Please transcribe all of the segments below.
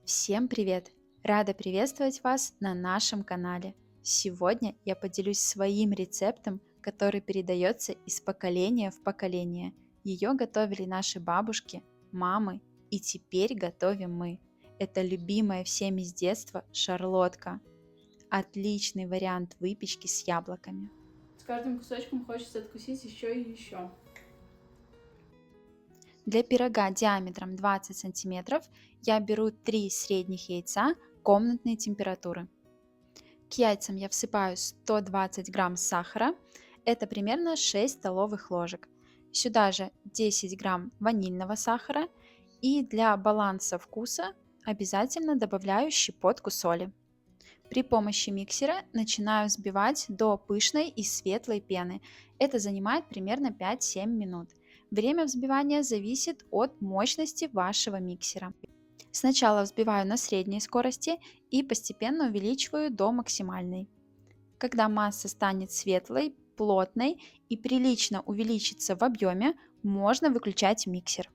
Всем привет! Рада приветствовать вас на нашем канале. Сегодня я поделюсь своим рецептом, который передается из поколения в поколение. Ее готовили наши бабушки, мамы и теперь готовим мы. Это любимая всеми с детства шарлотка. Отличный вариант выпечки с яблоками. С каждым кусочком хочется откусить еще и еще. Для пирога диаметром 20 сантиметров я беру 3 средних яйца комнатной температуры. К яйцам я всыпаю 120 грамм сахара, это примерно 6 столовых ложек. Сюда же 10 грамм ванильного сахара и для баланса вкуса обязательно добавляю щепотку соли. При помощи миксера начинаю взбивать до пышной и светлой пены. Это занимает примерно 5-7 минут. Время взбивания зависит от мощности вашего миксера. Сначала взбиваю на средней скорости и постепенно увеличиваю до максимальной. Когда масса станет светлой, плотной и прилично увеличится в объеме, можно выключать миксер.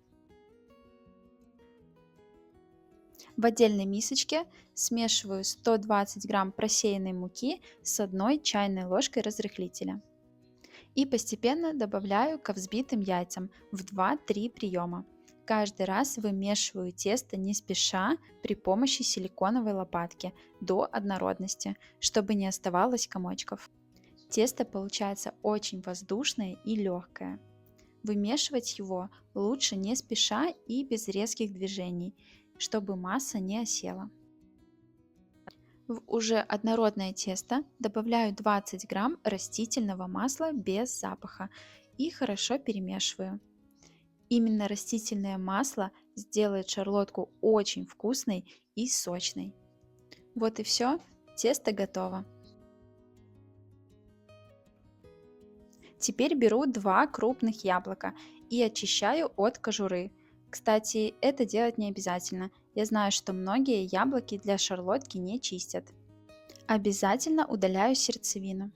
В отдельной мисочке смешиваю 120 грамм просеянной муки с 1 чайной ложкой разрыхлителя. И постепенно добавляю ко взбитым яйцам в 2-3 приема. Каждый раз вымешиваю тесто не спеша при помощи силиконовой лопатки до однородности, чтобы не оставалось комочков. Тесто получается очень воздушное и легкое. Вымешивать его лучше не спеша и без резких движений, чтобы масса не осела. В уже однородное тесто добавляю 20 грамм растительного масла без запаха и хорошо перемешиваю. Именно растительное масло сделает шарлотку очень вкусной и сочной. Вот и все, тесто готово. Теперь беру 2 крупных яблока и очищаю от кожуры. Кстати, это делать не обязательно. Я знаю, что многие яблоки для шарлотки не чистят. Обязательно удаляю сердцевину.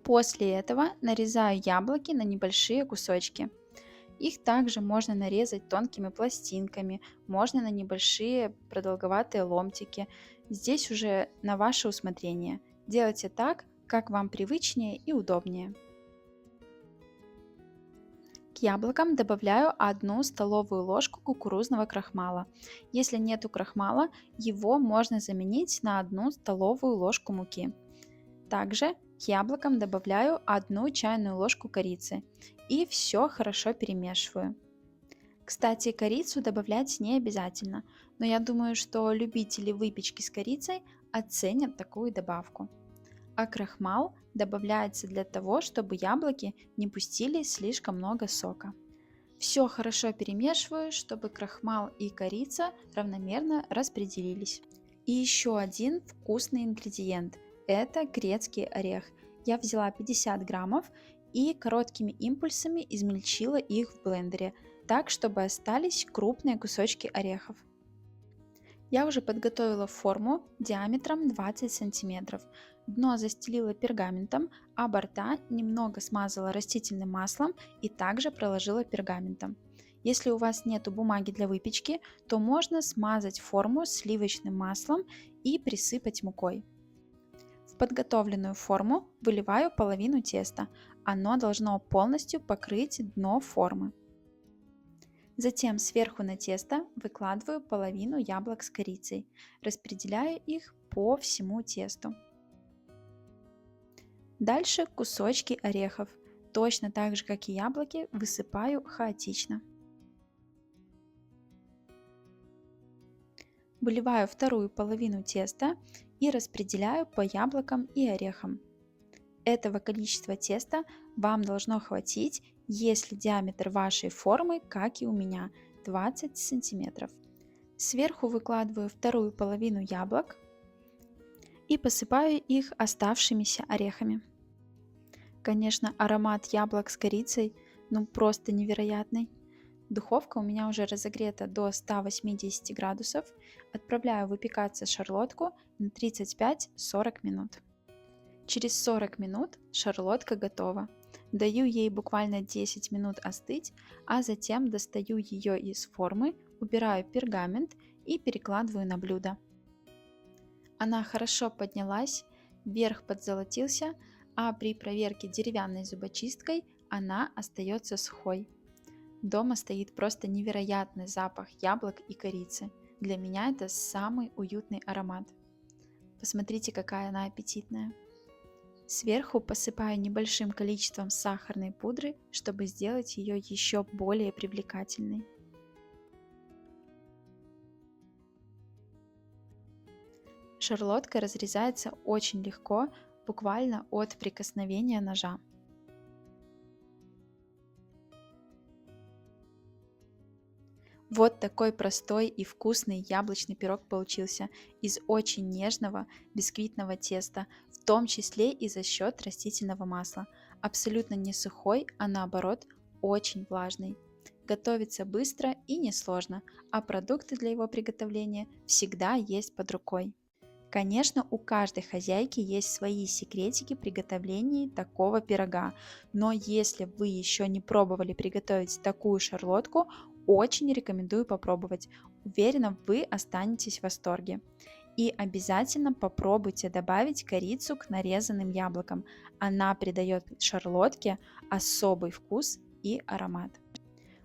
После этого нарезаю яблоки на небольшие кусочки. Их также можно нарезать тонкими пластинками, можно на небольшие продолговатые ломтики. Здесь уже на ваше усмотрение. Делайте так, как вам привычнее и удобнее. К яблокам добавляю 1 столовую ложку кукурузного крахмала. Если нету крахмала, его можно заменить на 1 столовую ложку муки. Также к яблокам добавляю 1 чайную ложку корицы и все хорошо перемешиваю. Кстати, корицу добавлять не обязательно, но я думаю, что любители выпечки с корицей оценят такую добавку. А крахмал добавляется для того, чтобы яблоки не пустили слишком много сока. Все хорошо перемешиваю, чтобы крахмал и корица равномерно распределились. И еще один вкусный ингредиент – это грецкий орех. Я взяла 50 граммов и короткими импульсами измельчила их в блендере, так чтобы остались крупные кусочки орехов. Я уже подготовила форму диаметром 20 сантиметров. Дно застелила пергаментом, а борта немного смазала растительным маслом и также проложила пергаментом. Если у вас нет бумаги для выпечки, то можно смазать форму сливочным маслом и присыпать мукой. В подготовленную форму выливаю половину теста. Оно должно полностью покрыть дно формы. Затем сверху на тесто выкладываю половину яблок с корицей, распределяю их по всему тесту. Дальше кусочки орехов, точно так же как и яблоки, высыпаю хаотично. Выливаю вторую половину теста и распределяю по яблокам и орехам. Этого количества теста вам должно хватить, если диаметр вашей формы, как и у меня, 20 сантиметров. Сверху выкладываю вторую половину яблок и посыпаю их оставшимися орехами. Конечно, аромат яблок с корицей просто невероятный. Духовка у меня уже разогрета до 180 градусов. Отправляю выпекаться шарлотку на 35-40 минут. Через 40 минут шарлотка готова. Даю ей буквально 10 минут остыть, а затем достаю ее из формы, убираю пергамент и перекладываю на блюдо. Она хорошо поднялась, верх подзолотился, а при проверке деревянной зубочисткой она остается сухой. Дома стоит просто невероятный запах яблок и корицы. Для меня это самый уютный аромат. Посмотрите, какая она аппетитная. Сверху посыпаю небольшим количеством сахарной пудры, чтобы сделать ее еще более привлекательной. Шарлотка разрезается очень легко, буквально от прикосновения ножа. Вот такой простой и вкусный яблочный пирог получился из очень нежного бисквитного теста, в том числе и за счет растительного масла. Абсолютно не сухой, а наоборот очень влажный. Готовится быстро и несложно, а продукты для его приготовления всегда есть под рукой. Конечно, у каждой хозяйки есть свои секретики приготовления такого пирога, но если вы еще не пробовали приготовить такую шарлотку, очень рекомендую попробовать. Уверена, вы останетесь в восторге. И обязательно попробуйте добавить корицу к нарезанным яблокам. Она придает шарлотке особый вкус и аромат.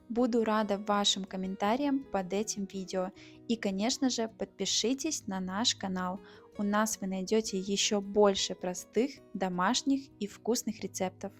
Буду рада вашим комментариям под этим видео. И, конечно же, подпишитесь на наш канал. У нас вы найдете еще больше простых, домашних и вкусных рецептов.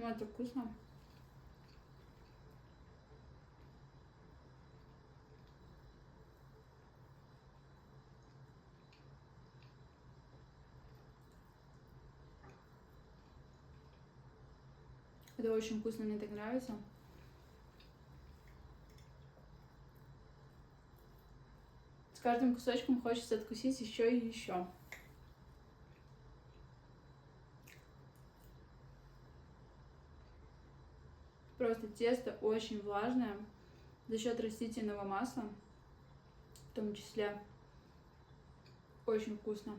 Это вкусно. Это очень вкусно, мне так нравится. С каждым кусочком хочется откусить еще и еще. Просто тесто очень влажное за счет растительного масла, в том числе. Очень вкусно.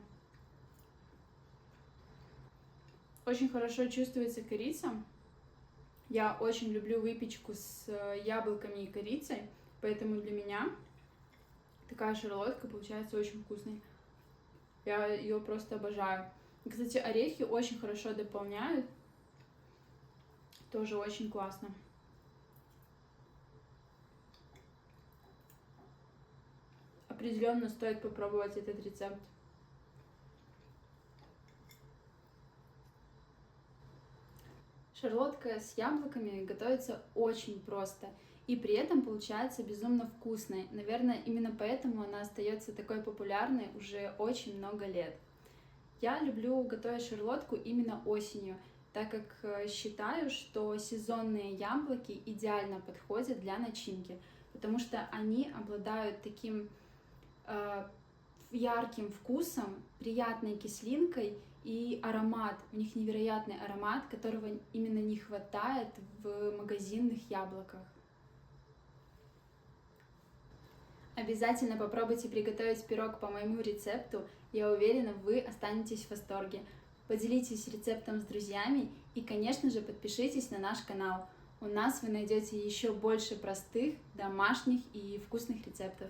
Очень хорошо чувствуется корица. Я очень люблю выпечку с яблоками и корицей, поэтому для меня такая шарлотка получается очень вкусной. Я ее просто обожаю. И, кстати, орехи очень хорошо дополняют. Тоже очень классно. Определенно стоит попробовать этот рецепт. Шарлотка с яблоками готовится очень просто и при этом получается безумно вкусной. Наверное, именно поэтому она остается такой популярной уже очень много лет. Я люблю готовить шарлотку именно осенью, так как считаю, что сезонные яблоки идеально подходят для начинки, потому что они обладают таким ярким вкусом, приятной кислинкой и аромат. У них невероятный аромат, которого именно не хватает в магазинных яблоках. Обязательно попробуйте приготовить пирог по моему рецепту. Я уверена, вы останетесь в восторге. Поделитесь рецептом с друзьями и, конечно же, подпишитесь на наш канал. У нас вы найдете еще больше простых, домашних и вкусных рецептов.